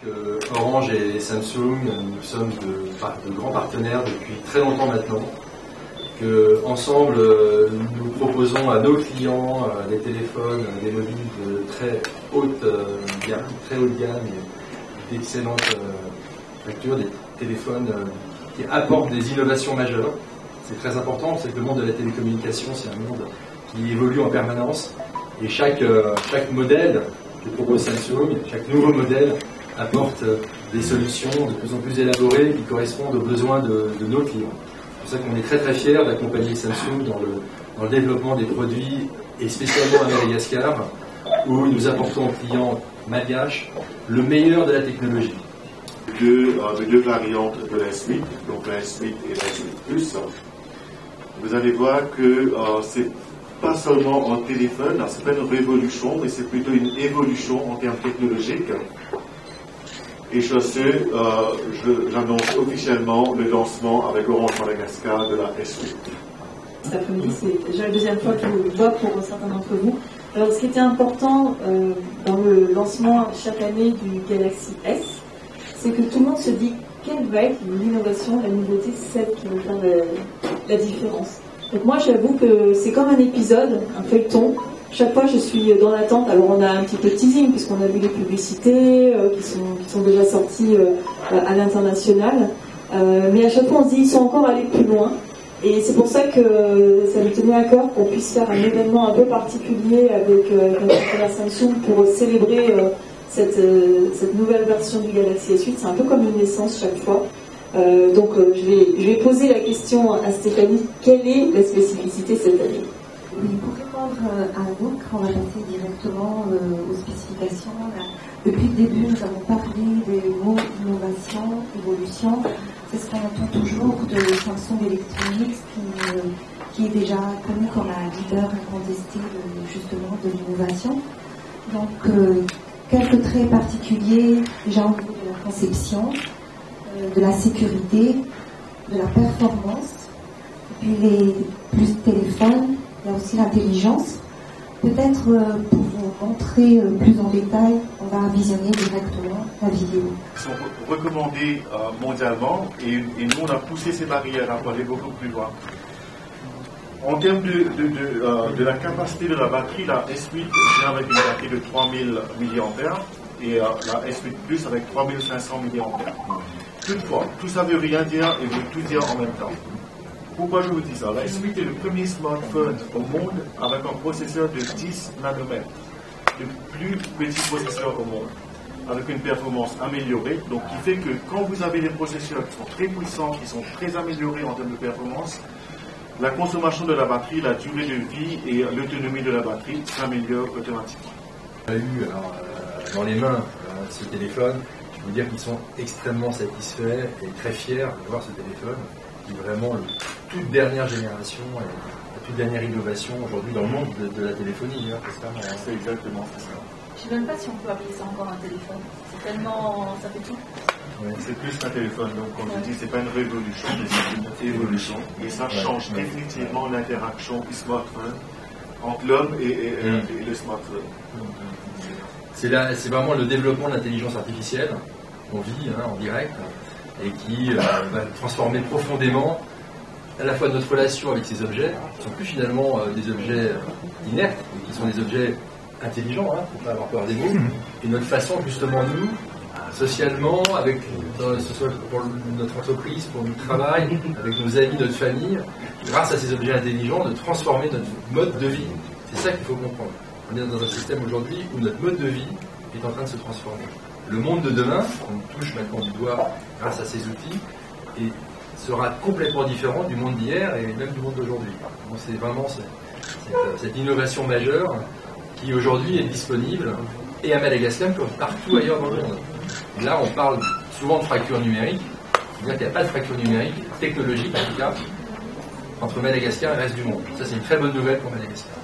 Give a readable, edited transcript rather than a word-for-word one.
que Orange et Samsung, nous sommes de grands partenaires depuis très longtemps maintenant. Qu'ensemble, nous proposons à nos clients des téléphones, des mobiles de très haute gamme et d'excellentes factures, des téléphones qui apportent des innovations majeures. C'est très important, c'est que le monde de la télécommunication, c'est un monde qui évolue en permanence. Et chaque modèle que propose Samsung, chaque nouveau modèle apporte des solutions de plus en plus élaborées qui correspondent aux besoins de nos clients. C'est pour ça qu'on est très très fiers d'accompagner Samsung dans le développement des produits, et spécialement à Madagascar, où nous apportons aux clients malgaches le meilleur de la technologie. Deux variantes de la S8, donc la S8 et la S8 Plus. Vous allez voir que c'est pas seulement un téléphone, c'est pas une révolution, mais c'est plutôt une évolution en termes technologiques. Et sur ce, j'annonce officiellement le lancement avec Orange Madagascar de la S8. Cet après-midi, c'est déjà la deuxième fois que je le vois pour certains d'entre vous. Alors, ce qui était important dans le lancement chaque année du Galaxy S, c'est que tout le monde se dit quelle va être l'innovation, la nouveauté, celle qui va faire la différence. Donc moi, j'avoue que c'est comme un épisode, un feuilleton. Chaque fois, je suis dans l'attente. Alors, on a un petit peu de teasing, puisqu'on a vu les publicités qui sont déjà sorties à l'international. Mais à chaque fois, on se dit, ils sont encore allés plus loin. Et c'est pour ça que ça me tenait à cœur qu'on puisse faire un événement un peu particulier avec notre partenaire Samsung pour célébrer cette nouvelle version du Galaxy S8. C'est un peu comme une naissance chaque fois. Donc, je vais poser la question à Stéphanie. Quelle est la spécificité cette année ? Oui, pour répondre à Anouk, on va passer directement aux spécifications. Depuis le début, nous avons parlé des mots innovation, évolution. C'est ce qu'on entend toujours de Samsung Electronics, qui est déjà connu comme un leader incontesté justement de l'innovation. Donc, quelques traits particuliers, déjà au niveau de la conception, de la sécurité, de la performance, et puis les plus de téléphones. Il y a aussi l'intelligence. Peut-être pour vous montrer plus en détail, on va visionner directement la vidéo. Ils sont recommandés mondialement et nous on a poussé ces barrières à aller beaucoup plus loin. En termes de la capacité de la batterie, la S8 vient avec une batterie de 3000 mAh et la S8 Plus avec 3500 mAh. Toutefois, tout ça ne veut rien dire et veut tout dire en même temps. Pourquoi je vous dis ça? La S8 est le premier smartphone au monde avec un processeur de 10 nanomètres, le plus petit processeur au monde, avec une performance améliorée, donc qui fait que quand vous avez des processeurs qui sont très puissants, qui sont très améliorés en termes de performance, la consommation de la batterie, la durée de vie et l'autonomie de la batterie s'améliorent automatiquement. On a eu dans les mains ce téléphone. Je peux vous dire qu'ils sont extrêmement satisfaits et très fiers de voir ce téléphone, qui est vraiment la toute dernière génération et la toute dernière innovation aujourd'hui dans le monde de la téléphonie. C'est exactement ça. Je ne sais même pas si on peut appeler ça encore un téléphone. C'est tellement... ça fait tout. Ouais. C'est plus qu'un téléphone, donc comme je dis, c'est pas une révolution, mais c'est une évolution. Et ça change définitivement l'interaction du smartphone entre l'homme et le smartphone. C'est vraiment le développement de l'intelligence artificielle qu'on vit en direct et qui va transformer profondément à la fois notre relation avec ces objets, qui ne sont plus finalement des objets inertes, mais qui sont des objets intelligents, pour ne pas avoir peur des mots, et notre façon justement nous, socialement, avec que ce soit pour notre entreprise, pour notre travail, avec nos amis, notre famille, grâce à ces objets intelligents, de transformer notre mode de vie. C'est ça qu'il faut comprendre. On est dans un système aujourd'hui où notre mode de vie est en train de se transformer. Le monde de demain, on touche maintenant du doigt grâce à ces outils, et sera complètement différent du monde d'hier et même du monde d'aujourd'hui. Donc c'est vraiment cette innovation majeure qui aujourd'hui est disponible et à Madagascar comme partout ailleurs dans le monde. Et là on parle souvent de fracture numérique, c'est-à-dire qu'il n'y a pas de fracture numérique, technologique en tout cas, entre Madagascar et le reste du monde. Ça c'est une très bonne nouvelle pour Madagascar.